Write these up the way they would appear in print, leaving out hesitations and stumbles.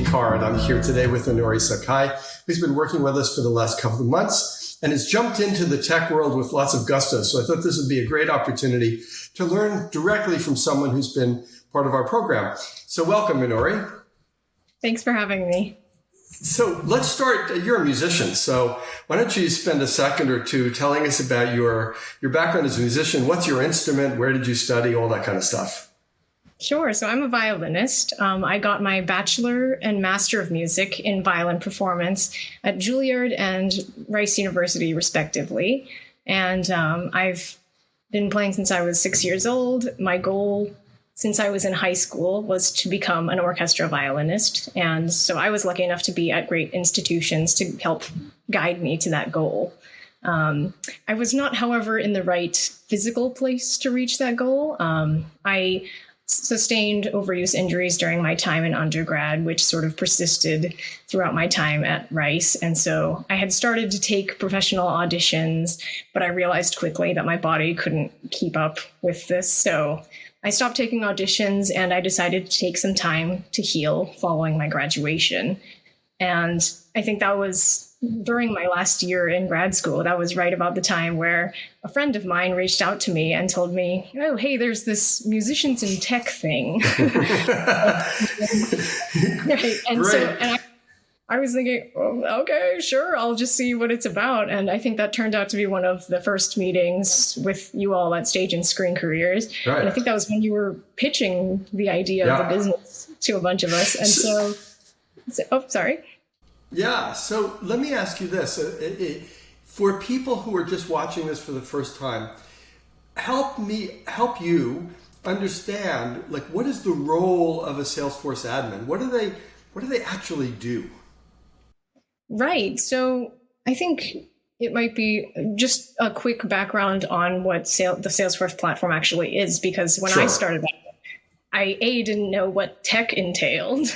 Carr, and I'm here today with Inori Sakai, who's been working with us for the last couple of months and has jumped into the tech world with lots of gusto. So I thought this would be a great opportunity to learn directly from someone who's been part of our program. So welcome, Inori. Thanks for having me. So let's start. You're a musician, so why don't you spend a second or two telling us about your background as a musician? What's your instrument? Where did you study? All that kind of stuff. Sure. So I'm a violinist. I got my bachelor and master of music in violin performance at Juilliard and Rice University, respectively. And I've been playing since I was 6 years old. My goal since I was in high school was to become an orchestra violinist. And so I was lucky enough to be at great institutions to help guide me to that goal. I was not, however, in the right physical place to reach that goal. I sustained overuse injuries during my time in undergrad, which sort of persisted throughout my time at Rice. And so I had started to take professional auditions, but I realized quickly that my body couldn't keep up with this. So I stopped taking auditions and I decided to take some time to heal following my graduation. And I think that was during my last year in grad school. That was right about the time where a friend of mine reached out to me and told me, oh, hey, there's this musicians in tech thing. Right. And Great. so and I was thinking, oh, okay, sure, I'll just see what it's about. And I think that turned out to be one of the first meetings with you all at Stage and Screen Careers. Right. And I think that was when you were pitching the idea of the business to a bunch of us. And so oh, sorry. Yeah. So let me ask you this. For people who are just watching this for the first time, help you understand, like, what is the role of a Salesforce admin? What do they actually do? Right. So I think it might be just a quick background on what the Salesforce platform actually is, because when I started that, I didn't know what tech entailed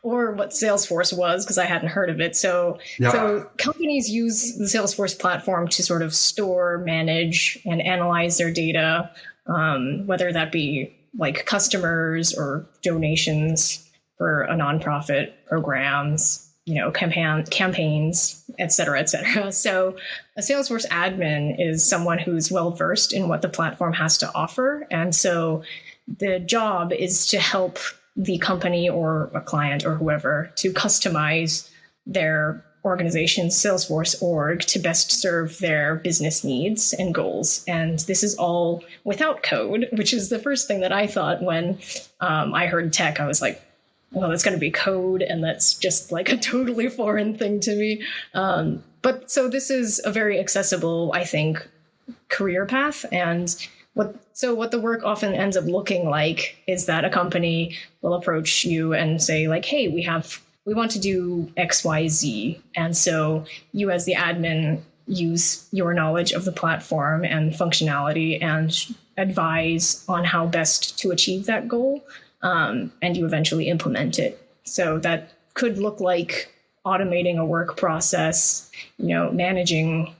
or what Salesforce was because I hadn't heard of it. So companies use the Salesforce platform to sort of store, manage, and analyze their data, whether that be like customers or donations for a nonprofit, programs, campaigns, et cetera, et cetera. So a Salesforce admin is someone who's well-versed in what the platform has to offer. And so the job is to help the company or a client or whoever to customize their organization's Salesforce org to best serve their business needs and goals. And this is all without code, which is the first thing that I thought when I heard tech. I was like, well, that's going to be code, and that's just like a totally foreign thing to me. But so this is a very accessible, I think, career path. And what the work often ends up looking like is that a company will approach you and say, like, hey, we want to do X, Y, Z. And so you as the admin use your knowledge of the platform and functionality and advise on how best to achieve that goal. And you eventually implement it. So that could look like automating a work process, managing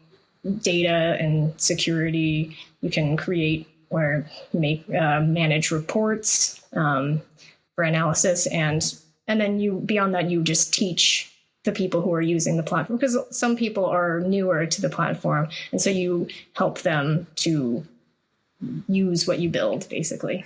data and security. You can create or manage reports for analysis, and then beyond that, you just teach the people who are using the platform, because some people are newer to the platform, and so you help them to use what you build, basically.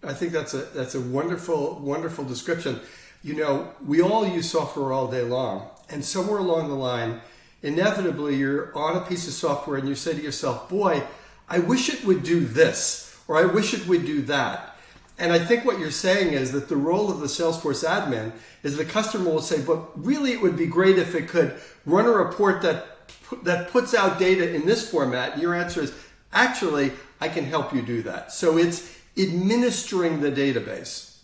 I think that's a wonderful, wonderful description. We all use software all day long, and somewhere along the line, inevitably you're on a piece of software and you say to yourself, boy, I wish it would do this, or I wish it would do that. And I think what you're saying is that the role of the Salesforce admin is the customer will say, but really it would be great if it could run a report that puts out data in this format. And your answer is, actually, I can help you do that. So it's administering the database.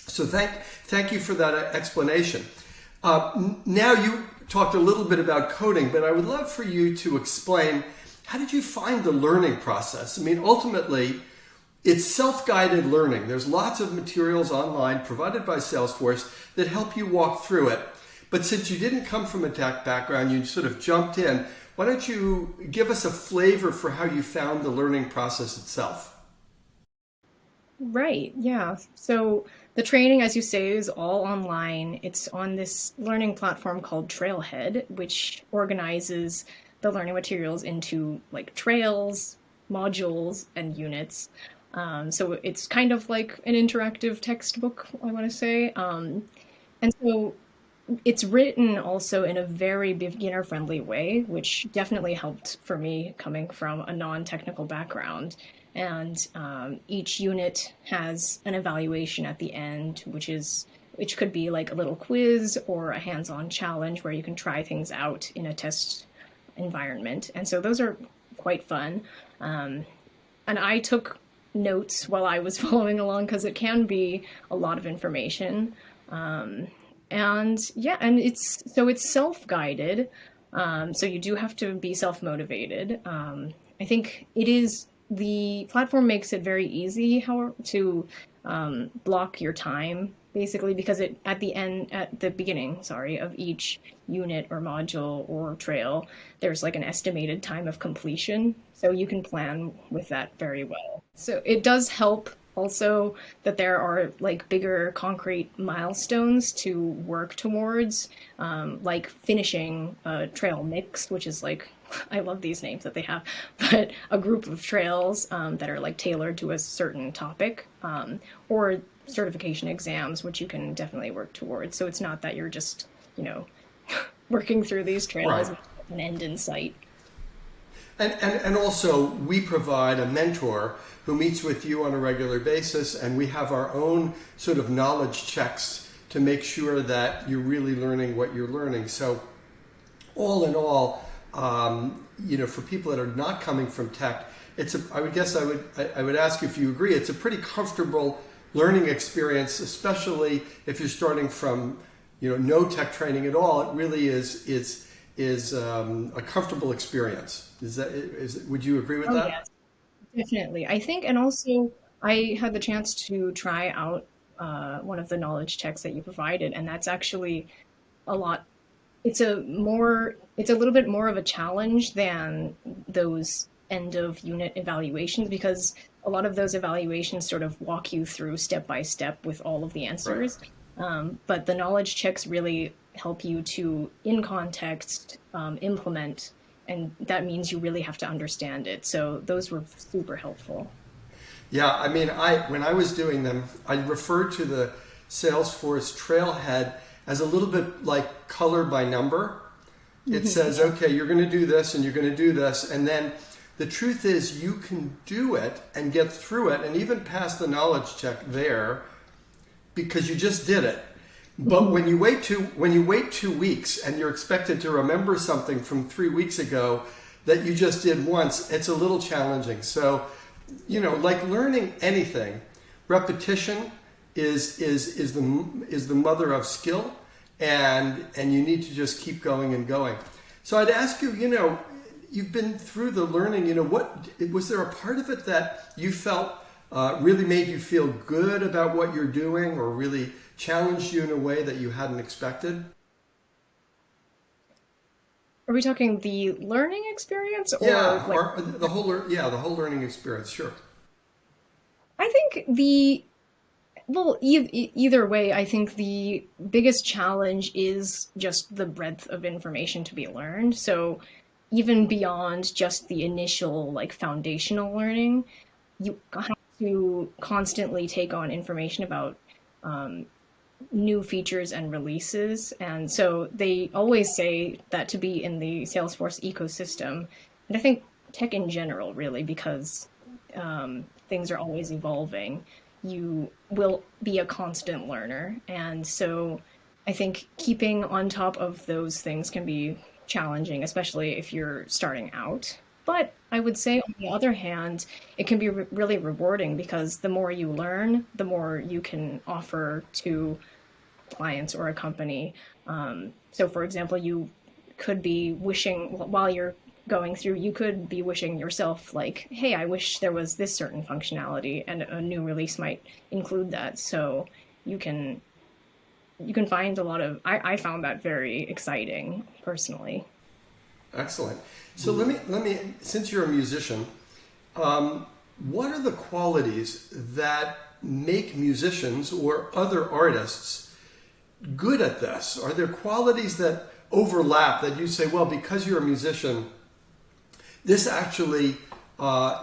So thank you for that explanation. Now you talked a little bit about coding, but I would love for you to explain, how did you find the learning process? I mean, ultimately, it's self-guided learning. There's lots of materials online provided by Salesforce that help you walk through it. But since you didn't come from a tech background, you sort of jumped in. Why don't you give us a flavor for how you found the learning process itself? Right. Yeah. So the training, as you say, is all online. It's on this learning platform called Trailhead, which organizes the learning materials into like trails, modules, and units. So it's kind of like an interactive textbook, I want to say. And so it's written also in a very beginner friendly way, which definitely helped for me coming from a non technical background. And each unit has an evaluation at the end, which could be like a little quiz or a hands on challenge where you can try things out in a test environment. And so those are quite fun. Um, and I took notes while I was following along because it can be a lot of information. Um, and yeah, and it's self-guided, so you do have to be self-motivated. I think it is the platform makes it very easy how to block your time basically because it at the beginning, sorry, of each unit or module or trail, there's like an estimated time of completion, so you can plan with that very well. So it does help also that there are like bigger concrete milestones to work towards, like finishing a trail mix, which is like, I love these names that they have, but a group of trails that are like tailored to a certain topic, or certification exams, which you can definitely work towards. So it's not that you're just, you know, working through these trails Right. with an end in sight. And also, we provide a mentor who meets with you on a regular basis, and we have our own sort of knowledge checks to make sure that you're really learning what you're learning. So, all in all, for people that are not coming from tech, I would guess I would ask you if you agree. It's a pretty comfortable learning experience, especially if you're starting from, no tech training at all. It really is a comfortable experience. Would you agree with Oh, that? yes. Definitely. I think, and also I had the chance to try out one of the knowledge checks that you provided, and that's actually a lot. It's a little bit more of a challenge than those end of unit evaluations because a lot of those evaluations sort of walk you through step by step with all of the Right. answers. But the knowledge checks really help you to, in context, implement, and that means you really have to understand it. So those were super helpful. Yeah, I mean, when I was doing them, I referred to the Salesforce Trailhead as a little bit like color by number. It Mhm. says, okay, you're going to do this and you're going to do this, and then the truth is you can do it and get through it and even pass the knowledge check there because you just did it. But Mhm. when you wait 2 weeks and you're expected to remember something from 3 weeks ago that you just did once, it's a little challenging. So, like learning anything, repetition is the mother of skill, and you need to just keep going and going. So I'd ask you, you've been through the learning. What was there a part of it that you felt really made you feel good about what you're doing, or really challenged you in a way that you hadn't expected? Are we talking the learning experience or Yeah, like? or the whole learning experience. Sure. I think either way, I think the biggest challenge is just the breadth of information to be learned. So even beyond just the initial like foundational learning, you have to constantly take on information about um, new features and releases. And so they always say that to be in the Salesforce ecosystem, and I think tech in general, really, because things are always evolving, you will be a constant learner. And so I think keeping on top of those things can be challenging, especially if you're starting out. But I would say, on the other hand, it can be really rewarding because the more you learn, the more you can offer to clients or a company. So, for example, you could be wishing while you're going through, you could be wishing yourself, like, hey, I wish there was this certain functionality, and a new release might include that. So you can you can find a lot of. I found that very exciting personally. Excellent. So let me since you're a musician, what are the qualities that make musicians or other artists good at this? Are there qualities that overlap that you say, well, because you're a musician, this actually,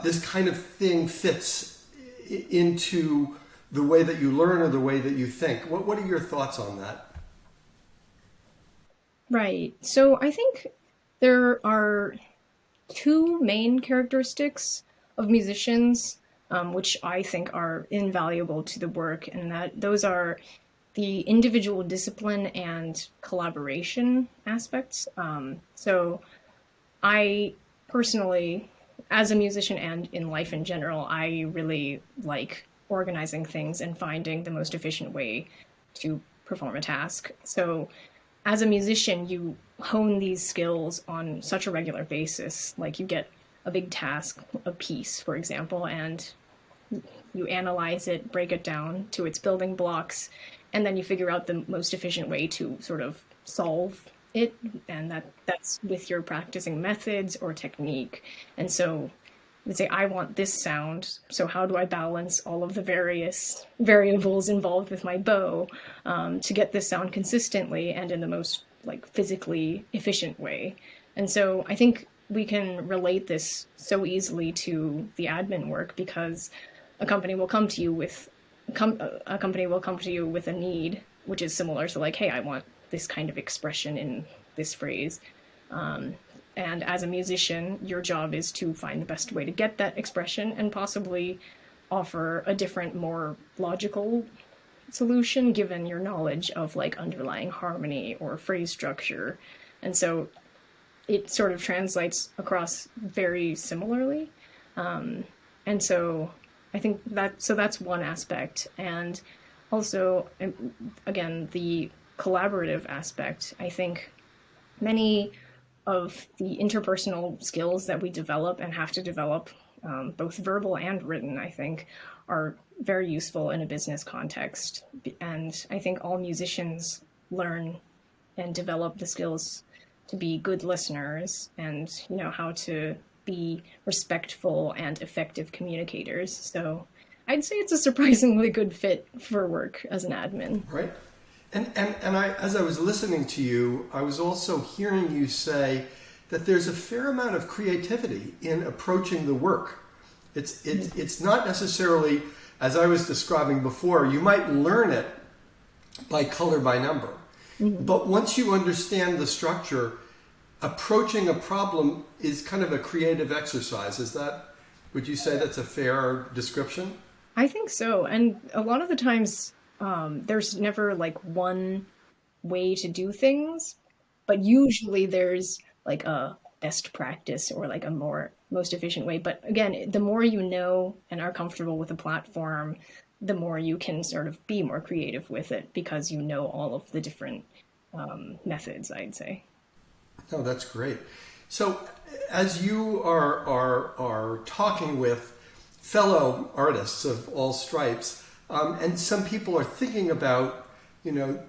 this kind of thing fits into the way that you learn or the way that you think? What are your thoughts on that? Right. So I think there are two main characteristics of musicians, which I think are invaluable to the work, and that those are the individual discipline and collaboration aspects. So I personally, as a musician and in life in general, I really like organizing things and finding the most efficient way to perform a task. So as a musician, you hone these skills on such a regular basis. Like you get a big task, a piece, for example, and you analyze it, break it down to its building blocks, and then you figure out the most efficient way to sort of solve it, and that's with your practicing methods or technique. And so let's say I want this sound, so how do I balance all of the various variables involved with my bow to get this sound consistently and in the most like physically efficient way? And so I think we can relate this so easily to the admin work, because a company will come to you with a company will come to you with a need which is similar. So like, hey, I want this kind of expression in this phrase. And as a musician, your job is to find the best way to get that expression and possibly offer a different, more logical solution given your knowledge of like underlying harmony or phrase structure. And so it sort of translates across very similarly. And so I think that's one aspect. And also, again, the collaborative aspect. I think many of the interpersonal skills that we develop and have to develop, both verbal and written, I think, are very useful in a business context. And I think all musicians learn and develop the skills to be good listeners and, you know, how to be respectful and effective communicators. So I'd say it's a surprisingly good fit for work as an admin. Right. And I, as I was listening to you, I was also hearing you say that there's a fair amount of creativity in approaching the work. It's not necessarily, as I was describing before, you might learn it by color by number. Mm-hmm. But once you understand the structure, approaching a problem is kind of a creative exercise. Would you say that's a fair description? I think so. And a lot of the times, there's never like one way to do things, but usually there's like a best practice or like a most efficient way. But again, the more you know and are comfortable with a platform, the more you can sort of be more creative with it because you know all of the different methods, I'd say. Oh, that's great. So as you are talking with fellow artists of all stripes, and some people are thinking about, you know,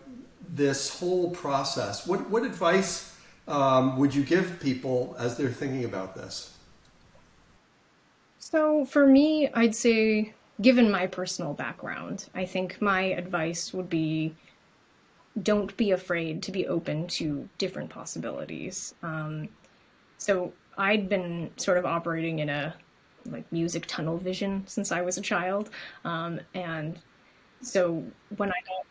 this whole process, what advice would you give people as they're thinking about this? So for me, I'd say, given my personal background, I think my advice would be don't be afraid to be open to different possibilities. So I'd been sort of operating in a like music tunnel vision since I was a child. And so when I got,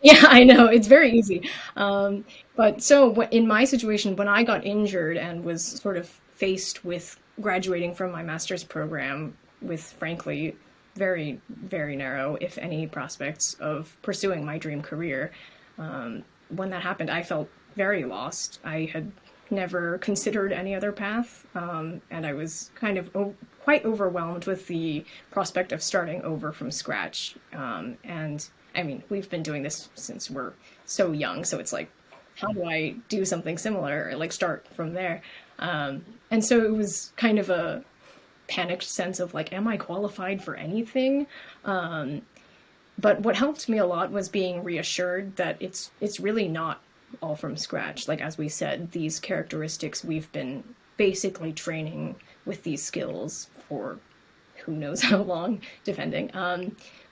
yeah, I know it's very easy. But so in my situation, when I got injured and was sort of faced with graduating from my master's program with, frankly, very, very narrow, if any, prospects of pursuing my dream career, when that happened, I felt very lost. I had never considered any other path, and I was kind of quite overwhelmed with the prospect of starting over from scratch. And I mean, we've been doing this since we're so young, so it's like, how do I do something similar or like start from there? And so it was kind of a panicked sense of like, am I qualified for anything? But what helped me a lot was being reassured that it's really not all from scratch. Like, as we said, these characteristics we've been basically training with these skills for who knows how long, depending.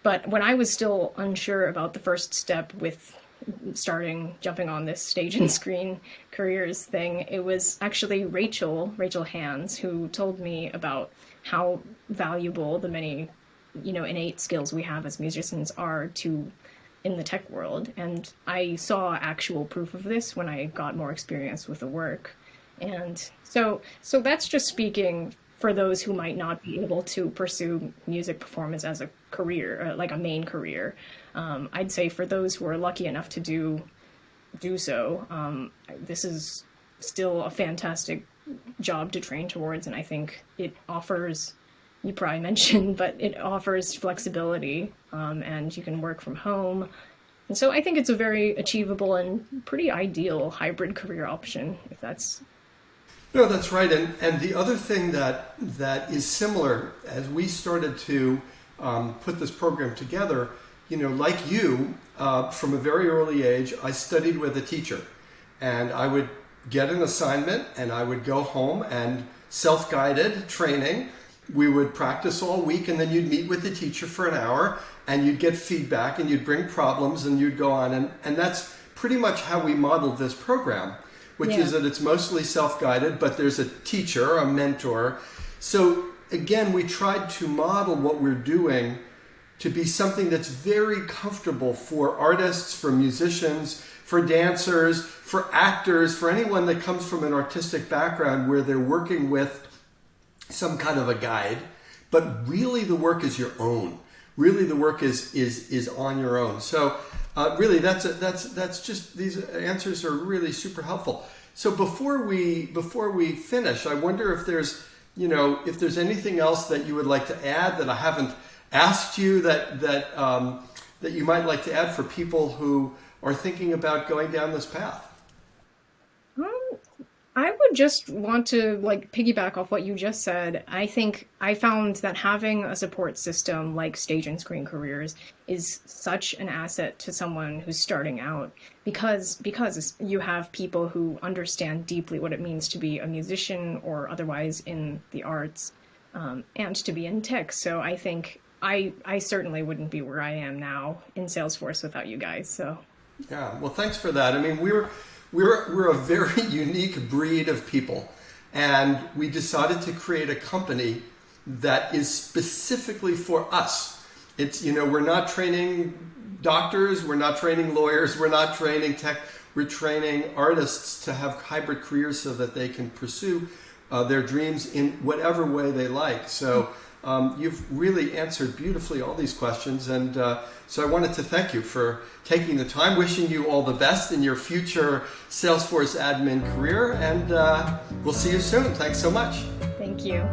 But when I was still unsure about the first step with jumping on this stage and screen careers thing, it was actually Rachel Hands, who told me about how valuable the many, innate skills we have as musicians are to in the tech world. And I saw actual proof of this when I got more experience with the work. And so that's just speaking for those who might not be able to pursue music performance as a career, like a main career. I'd say for those who are lucky enough to do so, this is still a fantastic job to train towards, and I think it offers, you probably mentioned, but it offers flexibility, and you can work from home. And so I think it's a very achievable and pretty ideal hybrid career option, if that's... No, that's right. And the other thing that is similar, as we started to put this program together, like you, from a very early age, I studied with a teacher. And I would get an assignment and I would go home and self-guided training. We would practice all week, and then you'd meet with the teacher for an hour and you'd get feedback and you'd bring problems and you'd go on. And that's pretty much how we modeled this program, which is that it's mostly self-guided, but there's a teacher, a mentor. So again, we tried to model what we're doing to be something that's very comfortable for artists, for musicians, for dancers, for actors, for anyone that comes from an artistic background where they're working with some kind of a guide. But really the work is your own. Really the work is on your own. So really that's just, these answers are really super helpful. So before we finish, I wonder if there's anything else that you would like to add that I haven't asked you that you might like to add for people who are thinking about going down this path. I would just want to piggyback off what you just said. I think I found that having a support system like Stage and Screen Careers is such an asset to someone who's starting out, because you have people who understand deeply what it means to be a musician or otherwise in the arts, and to be in tech. So I think I certainly wouldn't be where I am now in Salesforce without you guys. So yeah, well, thanks for that. I mean, we're a very unique breed of people, and we decided to create a company that is specifically for us. It's, we're not training doctors, we're not training lawyers, we're not training tech, we're training artists to have hybrid careers so that they can pursue their dreams in whatever way they like. So you've really answered beautifully all these questions, and so I wanted to thank you for taking the time, wishing you all the best in your future Salesforce admin career, and we'll see you soon. Thanks so much. Thank you.